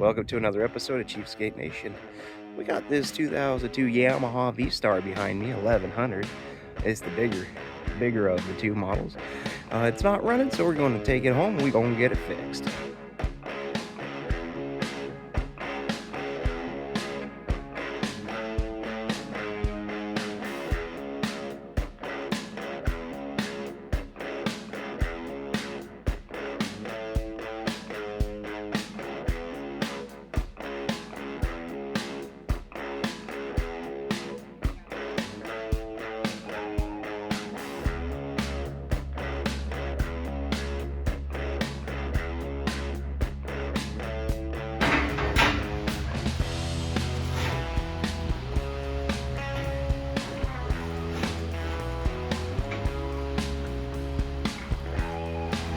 Welcome to another episode of Cheapskate Nation. We got this 2002 Yamaha V-Star behind me, 1100. It's the bigger of the two models. It's not running, so we're going to take it home and we're going to get it fixed.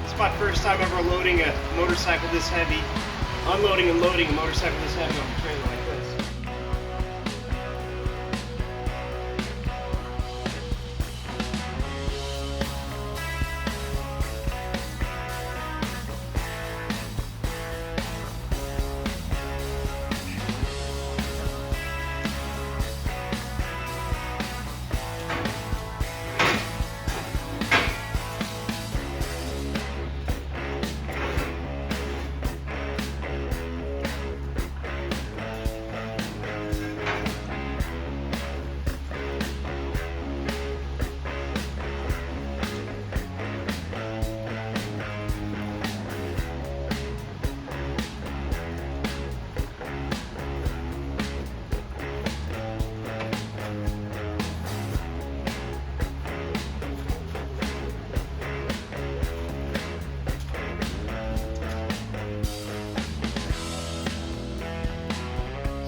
It's my first time ever loading a motorcycle this heavy, unloading and loading a motorcycle this heavy on a trailer like this.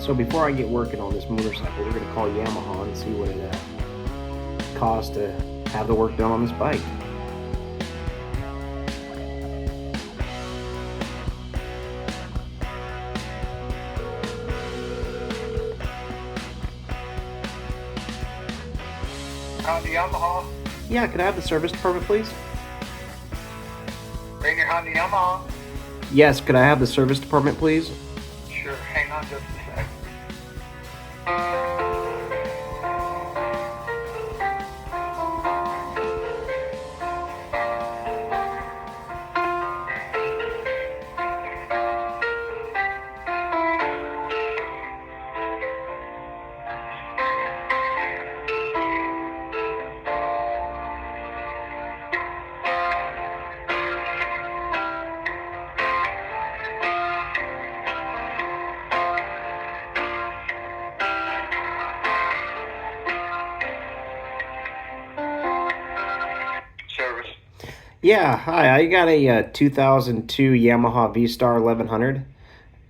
So before I get working on this motorcycle, we're going to call Yamaha and see what it costs to have the work done on this bike. Honda Yamaha. Yeah, could I have the service department, please? Bring your Honda Yamaha. Yes, could I have the service department, please? Sure, hang on just a sec. Service. Yeah, hi. I got a 2002 Yamaha V-Star 1100,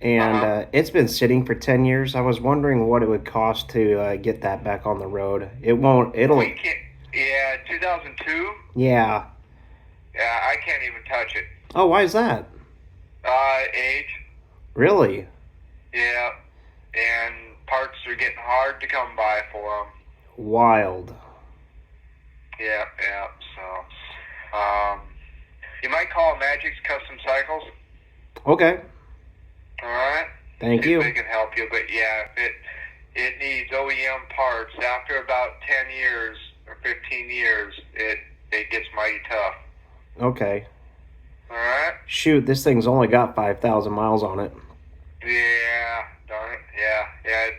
and it's been sitting for 10 years. I was wondering what it would cost to get that back on the road. It'll. We can't. Yeah, 2002. Yeah. Yeah, I can't even touch it. Oh, why is that? Age. Really? Yeah, and parts are getting hard to come by for them. Wild. Yeah. So, you might call Magic's Custom Cycles. Okay. All right. Thank See you. if they can help you, but yeah, if it needs OEM parts after about 10 years or 15 years, it gets mighty tough. Okay. All right. Shoot, this thing's only got 5,000 miles on it. Yeah. Darn it. Yeah. Yeah.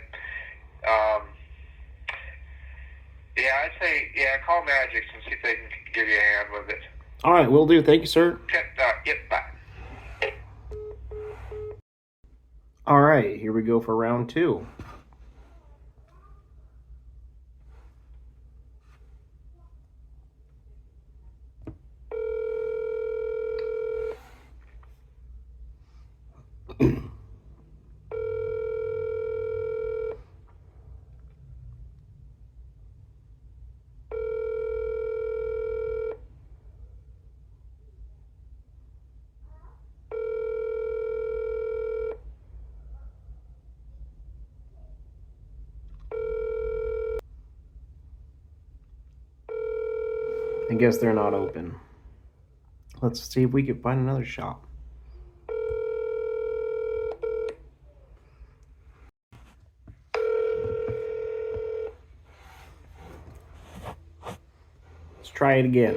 I'd say call Magic's and see if they can give you a hand with it. All right, will do. Thank you, sir. Okay. Yep. Bye. All right, here we go for round two. I guess they're not open. Let's see if we can find another shop. try it again.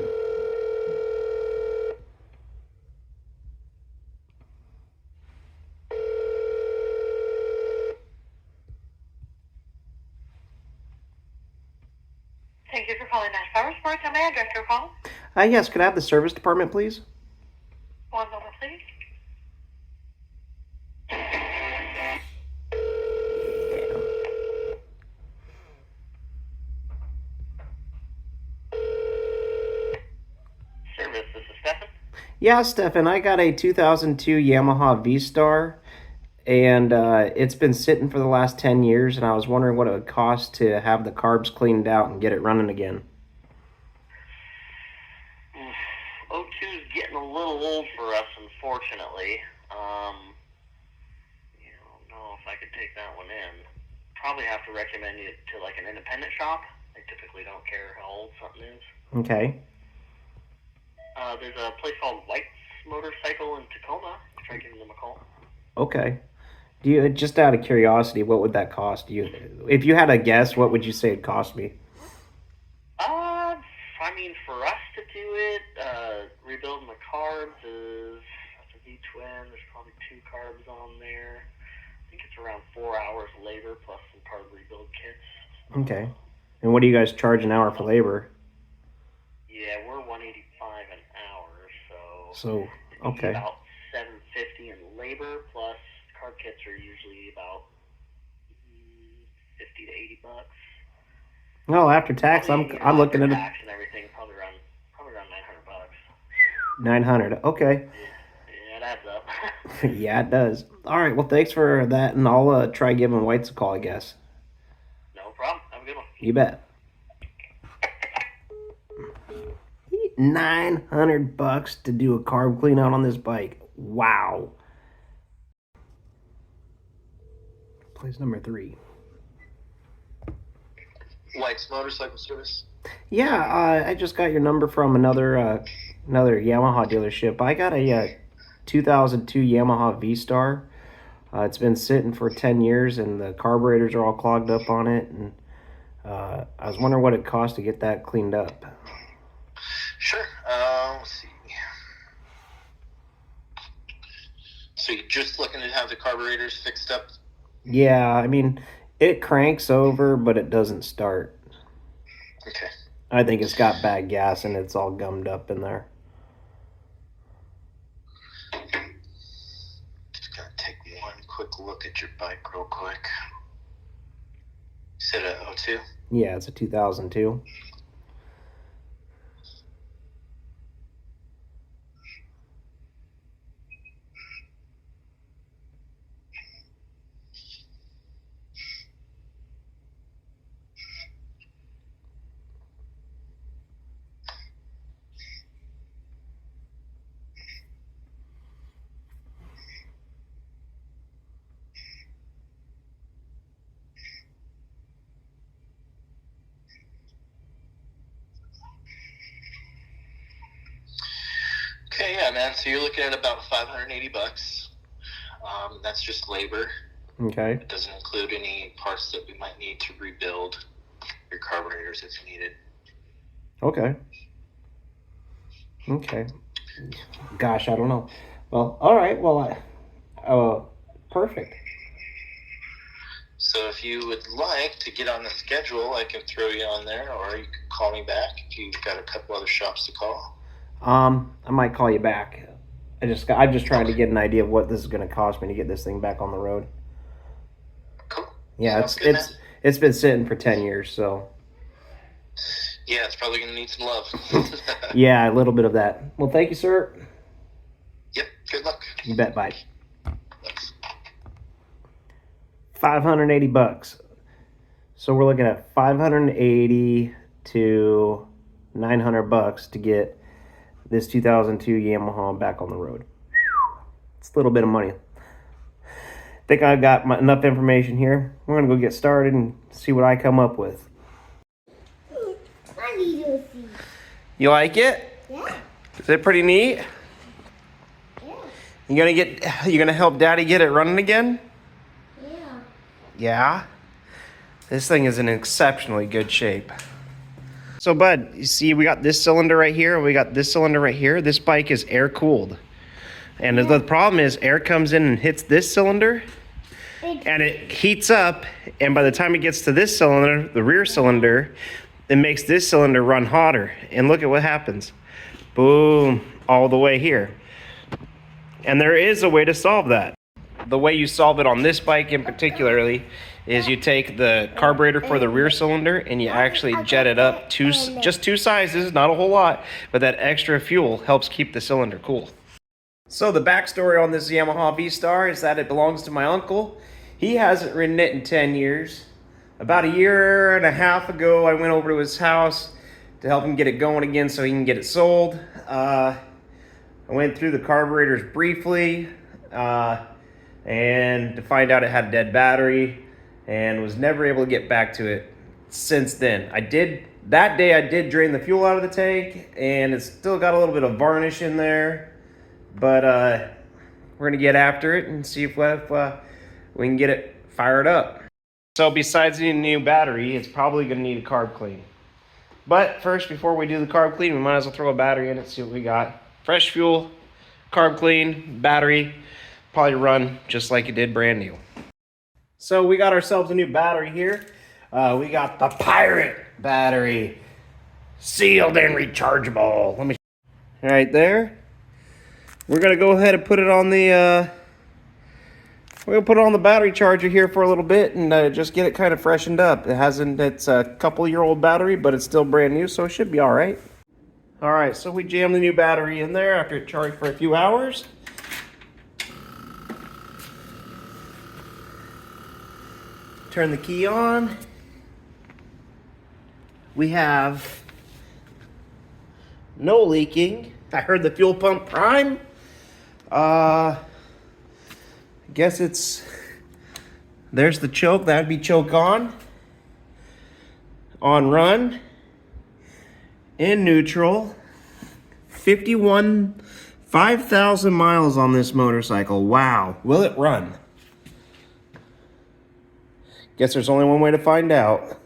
Thank you for calling Nash Power Sports. How may I direct your call? Yes, could I have the service department, please? One moment, please. Service, this is Stefan. Yeah, Stefan, I got a 2002 Yamaha V-Star, and it's been sitting for the last 10 years, and I was wondering what it would cost to have the carbs cleaned out and get it running again. 02's getting a little old for us, unfortunately. I don't know if I could take that one in. Probably have to recommend it to like an independent shop. They typically don't care how old something is. Okay. There's a place called White's Motorcycle in Tacoma. Try giving them a call. Okay. Do you, just out of curiosity, what would that cost you? If you had a guess, what would you say it cost me? I mean, for us to do it, rebuilding the carbs that's a V-twin. There's probably 2 carbs on there. I think it's around 4 hours labor plus some part rebuild kits. Okay. And what do you guys charge an hour for labor? Yeah, we're $185 an hour, So, okay. About $750 in labor plus carb kits are usually about $50 to $80. No, after tax, I'm looking at tax and everything, probably around $900. 900. Okay. Yeah, it adds up. Yeah, it does. All right. Well, thanks for that, and I'll try giving White's a call, I guess. No problem. Have a good one. You bet. $900 to do a carb clean out on this bike. Wow. Place number 3. White's Motorcycle Service. Yeah, I just got your number from another Yamaha dealership. I got a 2002 Yamaha V-Star. It's been sitting for 10 years, and the carburetors are all clogged up on it. And I was wondering what it cost to get that cleaned up. Sure. Let's see. So you're just looking to have the carburetors fixed up? Yeah, I mean, it cranks over, but it doesn't start. Okay. I think it's got bad gas, and it's all gummed up in there. Just gonna take one quick look at your bike real quick. You said a 02? Yeah, it's a 2002. Okay, yeah, man. So you're looking at about $580. That's just labor. Okay. It doesn't include any parts that we might need to rebuild your carburetors if needed. Okay. Okay. Gosh, I don't know. Well, all right. Well, perfect. So if you would like to get on the schedule, I can throw you on there, or you can call me back if you've got a couple other shops to call. I might call you back. I'm just trying to get an idea of what this is going to cost me to get this thing back on the road. Cool. Yeah, Sounds good, man. it's been sitting for 10 years, so. Yeah, it's probably going to need some love. Yeah, a little bit of that. Well, thank you, sir. Yep, good luck. You bet. Bye. Thanks. $580. So we're looking at $580 to $900 to get this 2002 Yamaha back on the road. It's a little bit of money. Think I got enough information here. We're gonna go get started and see what I come up with. I need to see. You like it? Yeah. Is it pretty neat? Yeah. You gonna help Daddy get it running again? Yeah. Yeah. This thing is in exceptionally good shape. So bud, you see we got this cylinder right here, and we got this cylinder right here. This bike is air cooled. And the problem is air comes in and hits this cylinder and it heats up, and by the time it gets to this cylinder, the rear cylinder, it makes this cylinder run hotter. And look at what happens. Boom, all the way here. And there is a way to solve that. The way you solve it on this bike in particularly is you take the carburetor for the rear cylinder and you actually jet it up just two sizes, not a whole lot, but that extra fuel helps keep the cylinder cool. So the backstory on this Yamaha V-Star is that it belongs to my uncle. He hasn't ridden it in 10 years. About a year and a half ago, I went over to his house to help him get it going again so he can get it sold. I went through the carburetors briefly and to find out it had a dead battery, and was never able to get back to it since then. That day I did drain the fuel out of the tank, and it's still got a little bit of varnish in there, but we're gonna get after it and see if we can get it fired up. So besides needing a new battery, it's probably gonna need a carb clean. But first, before we do the carb clean, we might as well throw a battery in it, see what we got. Fresh fuel, carb clean, battery, probably run just like it did brand new. So we got ourselves a new battery here. We got the Pirate battery, sealed and rechargeable. Let me, right there. We're gonna go ahead and put it on the battery charger here for a little bit and just get it kind of freshened up. It's a couple-year-old battery, but it's still brand new, so it should be all right. All right, so we jammed the new battery in there after it charged for a few hours. Turn the key on. We have no leaking. I heard the fuel pump prime. I guess there's the choke. That'd be choke on run, in neutral. 5,000 miles on this motorcycle. Wow. Will it run? Guess there's only one way to find out.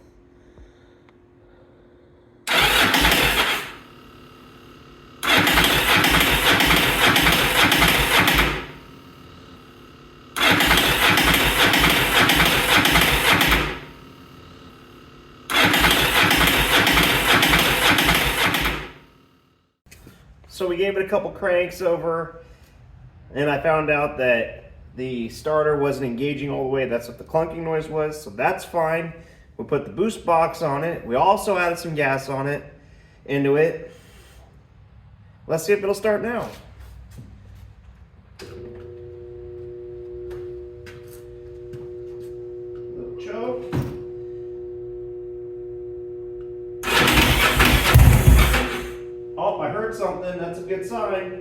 So we gave it a couple cranks over, and I found out that the starter wasn't engaging all the way. That's what the clunking noise was, so that's fine. We put the boost box on it. We also added some gas into it. Let's see if it'll start now. Little choke. Oh, I heard something. That's a good sign.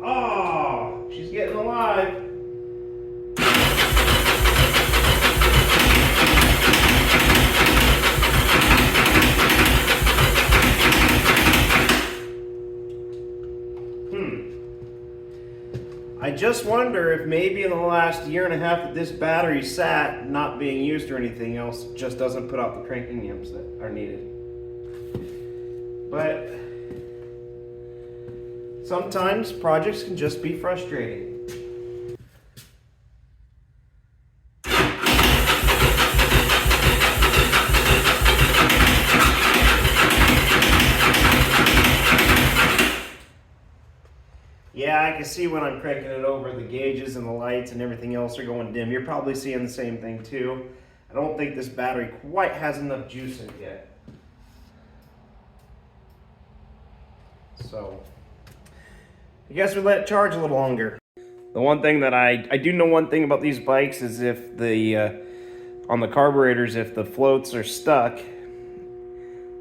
Oh, she's getting alive. I just wonder if maybe in the last year and a half that this battery sat, not being used or anything else, just doesn't put out the cranking amps that are needed. But sometimes projects can just be frustrating. Yeah, I can see when I'm cranking it over, the gauges and the lights and everything else are going dim. You're probably seeing the same thing too. I don't think this battery quite has enough juice in it yet. So, I guess we let it charge a little longer. The one thing that I do know one thing about these bikes is if on the carburetors, if the floats are stuck,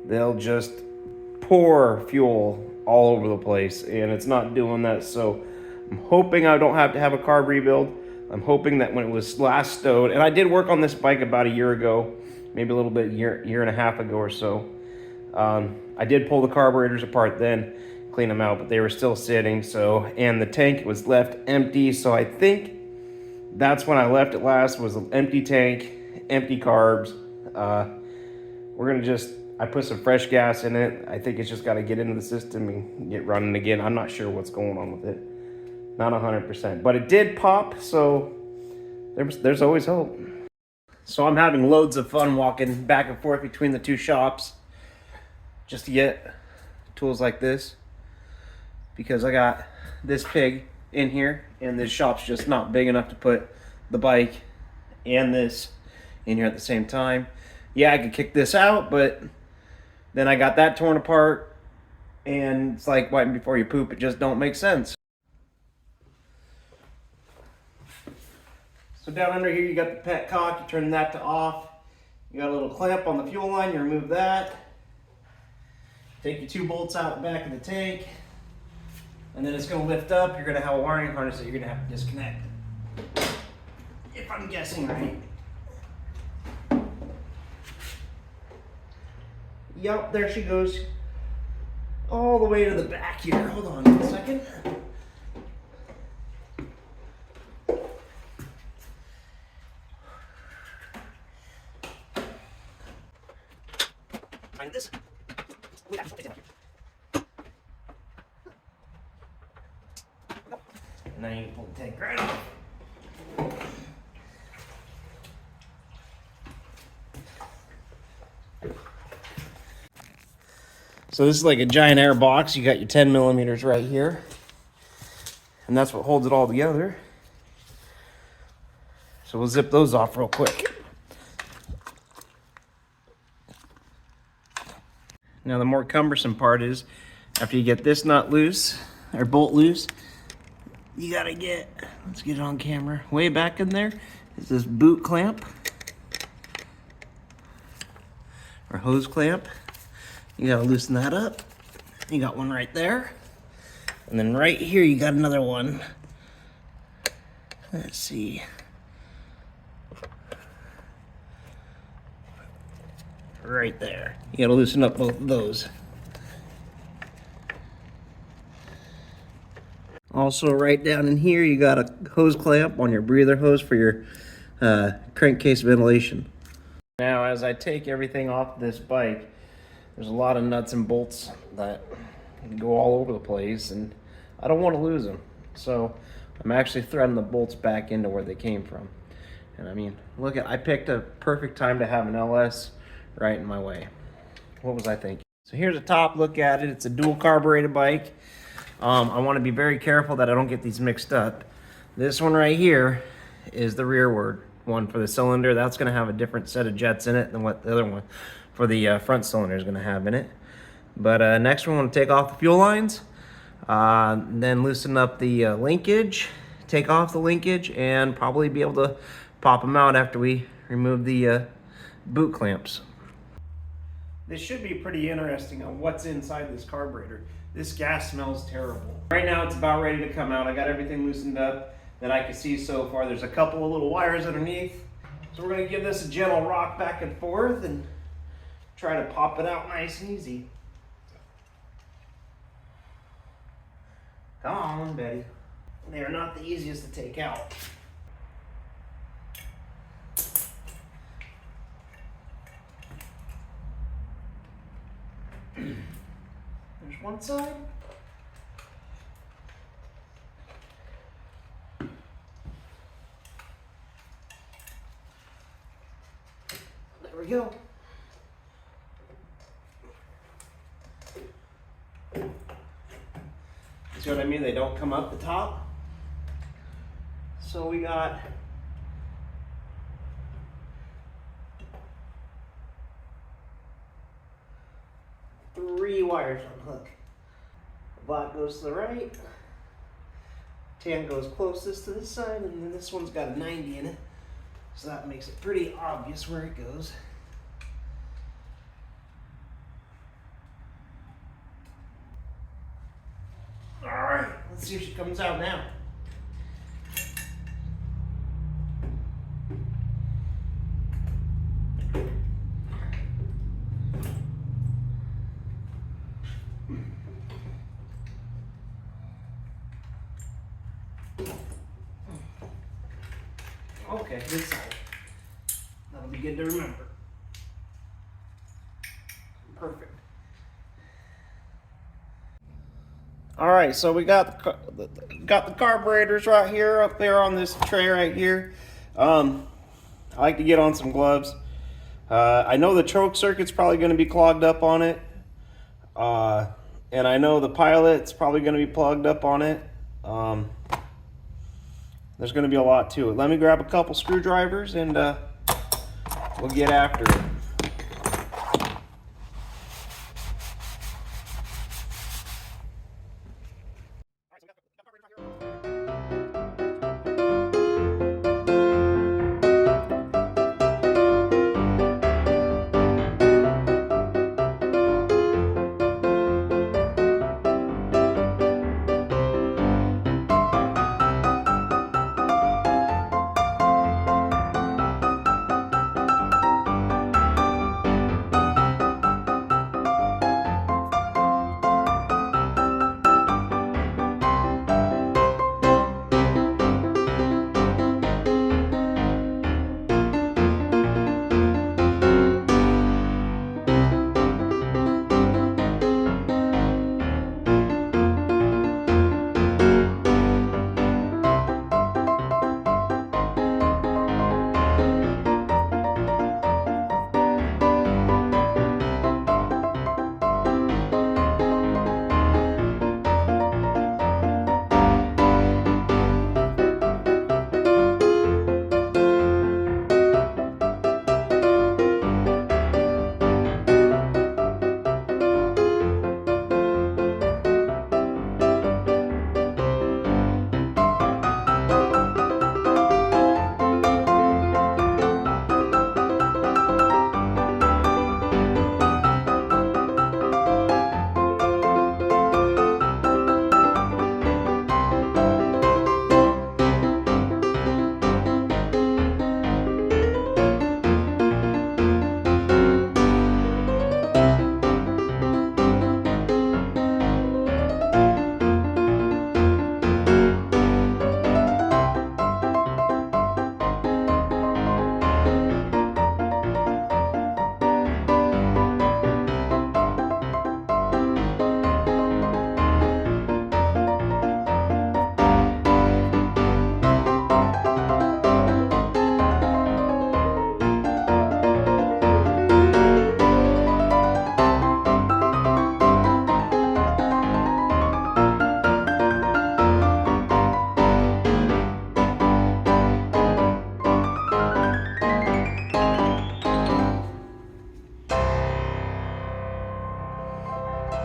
they'll just pour fuel all over the place, and it's not doing that. So I'm hoping I don't have to have a carb rebuild. I'm hoping that when it was last stowed, and I did work on this bike about a year ago, maybe a little bit, year and a half ago or so. I did pull the carburetors apart then, clean them out, but they were still sitting. So, and the tank was left empty. So I think that's when I left it last, was an empty tank, empty carbs. I put some fresh gas in it. I think it's just got to get into the system and get running again. I'm not sure what's going on with it. Not 100%, but it did pop, so there's always hope. So I'm having loads of fun walking back and forth between the two shops just to get tools like this, because I got this pig in here and this shop's just not big enough to put the bike and this in here at the same time. Yeah, I could kick this out, but then I got that torn apart, and it's like wiping before you poop. It just don't make sense. So down under here, you got the petcock. You turn that to off. You got a little clamp on the fuel line. You remove that. Take your 2 bolts out the back of the tank, and then it's going to lift up. You're going to have a wiring harness that you're going to have to disconnect, if I'm guessing right. Yup, there she goes. All the way to the back here. Hold on a second. Find this. And now you can pull the tank right off. So this is like a giant air box. You got your 10 millimeters right here, and that's what holds it all together. So we'll zip those off real quick. Now the more cumbersome part is, after you get this nut loose, or bolt loose, you gotta get, let's get it on camera, way back in there is this boot clamp, or hose clamp. You gotta loosen that up. You got one right there. And then right here, you got another one. Let's see. Right there. You gotta loosen up both of those. Also, right down in here, you got a hose clamp on your breather hose for your crankcase ventilation. Now, as I take everything off this bike, there's a lot of nuts and bolts that go all over the place, and I don't want to lose them. So I'm actually threading the bolts back into where they came from. And I mean, look at, I picked a perfect time to have an LS right in my way. What was I thinking? So here's a top look at it. It's a dual carbureted bike. I want to be very careful that I don't get these mixed up. This one right here is the rearward one for the cylinder. That's going to have a different set of jets in it than what the other one for the front cylinder is going to have in it. But next we're going to take off the fuel lines, then loosen up the linkage, take off the linkage, and probably be able to pop them out after we remove the boot clamps. This should be pretty interesting on what's inside this carburetor. This gas smells terrible. Right now it's about ready to come out. I got everything loosened up that I can see so far. There's a couple of little wires underneath. So we're going to give this a gentle rock back and forth and try to pop it out nice and easy. Come on, Betty. They are not the easiest to take out. There's one side. There we go. See what I mean? They don't come up the top. So we got three wires on the hook. The black goes to the right, tan goes closest to this side, and then this one's got a 90 in it. So that makes it pretty obvious where it goes. Alright, let's see if she comes out now. Okay, this side. That'll be good to remember. Perfect. All right, so we got the carburetors right here up there on this tray right here. I like to get on some gloves. I know the choke circuit's probably going to be clogged up on it, and I know the pilot's probably going to be plugged up on it. There's going to be a lot to it. Let me grab a couple screwdrivers and we'll get after it.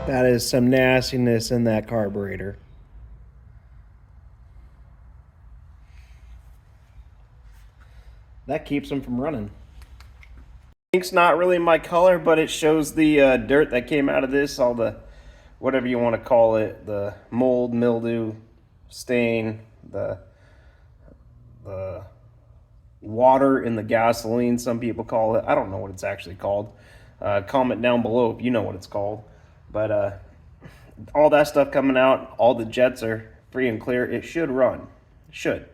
That is some nastiness in that carburetor. That keeps them from running. Ink's not really my color, but it shows the dirt that came out of this, all the, whatever you want to call it, the mold, mildew, stain, the water in the gasoline, some people call it. I don't know what it's actually called. Comment down below if you know what it's called. But all that stuff coming out, all the jets are free and clear. It should run. It should.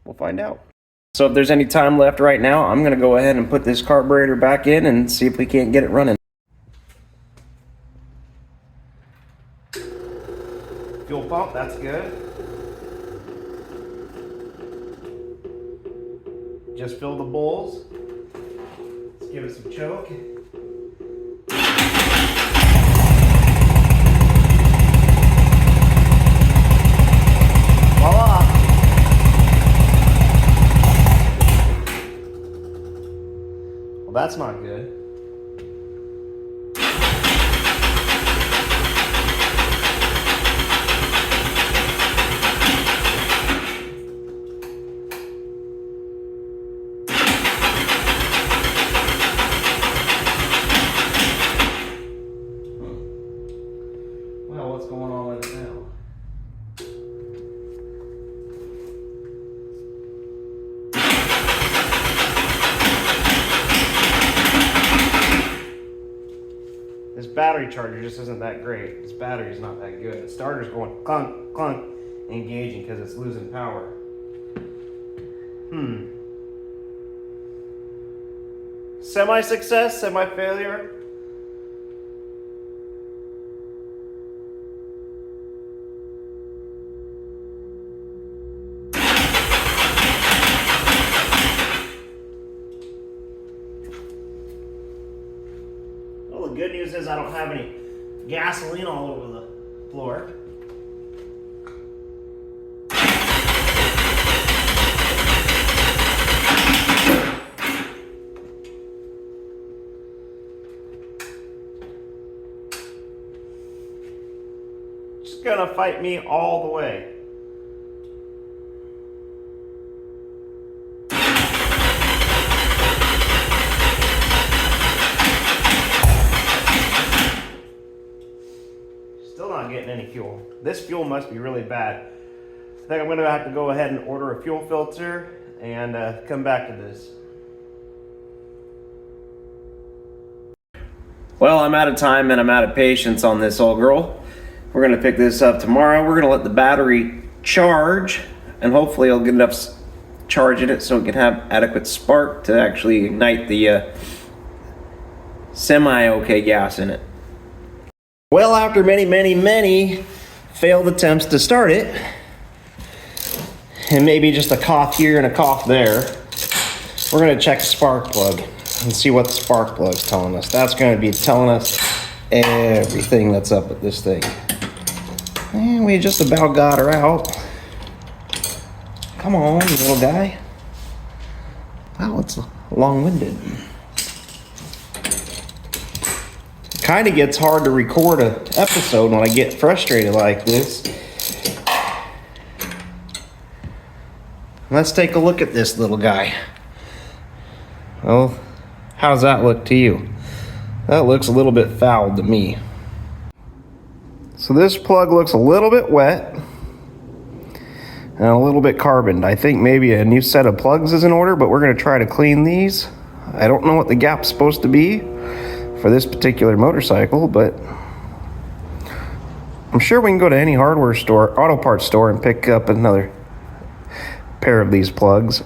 We'll find out. So if there's any time left right now, I'm going to go ahead and put this carburetor back in and see if we can't get it running. Fuel pump, that's good. Just fill the bowls. Let's give it some choke. Voila! Well, that's not good. Well, what's going on with it now? This battery charger just isn't that great. This battery's not that good. The starter's going clunk, clunk. engaging because it's losing power. Semi-success, semi-failure. Well, the good news is I don't have any gasoline all over the floor. Just gonna fight me all the way. Still not getting any fuel. This fuel must be really bad. I think I'm gonna have to go ahead and order a fuel filter and come back to this. Well, I'm out of time and I'm out of patience on this old girl. We're gonna pick this up tomorrow. We're gonna let the battery charge and hopefully it'll get enough charge in it so it can have adequate spark to actually ignite the semi-okay gas in it. Well, after many failed attempts to start it, and maybe just a cough here and a cough there, we're gonna check the spark plug and see what the spark plug's telling us. That's gonna be telling us everything that's up with this thing. And we just about got her out. Come on, little guy. Wow, it's long-winded. Kind of gets hard to record an episode when I get frustrated like this. Let's take a look at this little guy. Well, how's that look to you? That looks a little bit foul to me. So this plug looks a little bit wet and a little bit carboned. I think maybe a new set of plugs is in order, but we're gonna try to clean these. I don't know what the gap's supposed to be for this particular motorcycle, but I'm sure we can go to any hardware store, auto parts store, and pick up another pair of these plugs.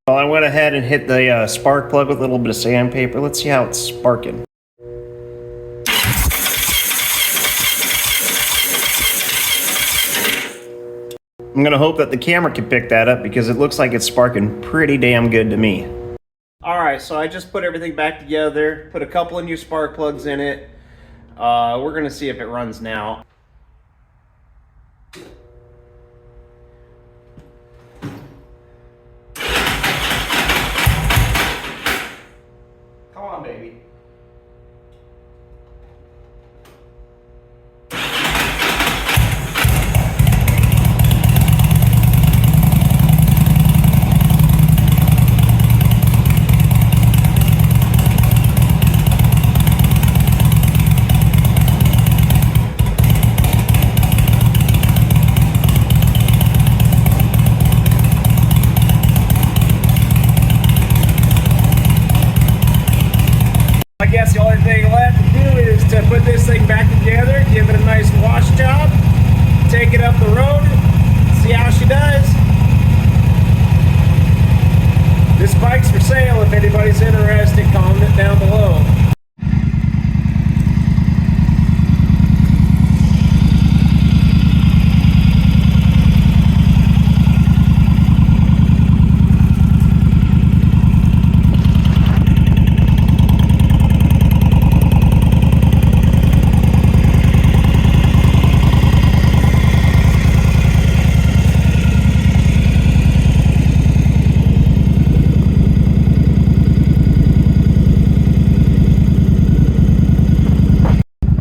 Well, I went ahead and hit the spark plug with a little bit of sandpaper. Let's see how it's sparking. I'm gonna hope that the camera can pick that up because it looks like it's sparking pretty damn good to me. All right, so I just put everything back together, put a couple of new spark plugs in it. We're gonna see if it runs now. Come on, baby. I guess the only thing left to do is to put this thing back together, give it a nice wash job, take it up the road, see how she does. This bike's for sale if anybody's interested, comment down below.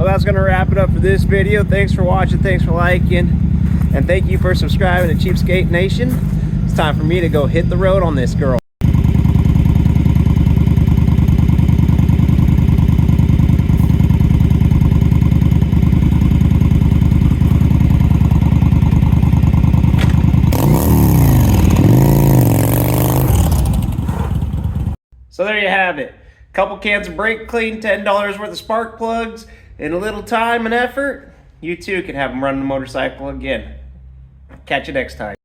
That's gonna wrap it up for this video. Thanks for watching, thanks for liking, and thank you for subscribing to Cheapskate Nation. It's time for me to go hit the road on this girl. So there you have it. Couple cans of brake clean, $10 worth of spark plugs, and a little time and effort. you too can have them run the motorcycle again. Catch you next time.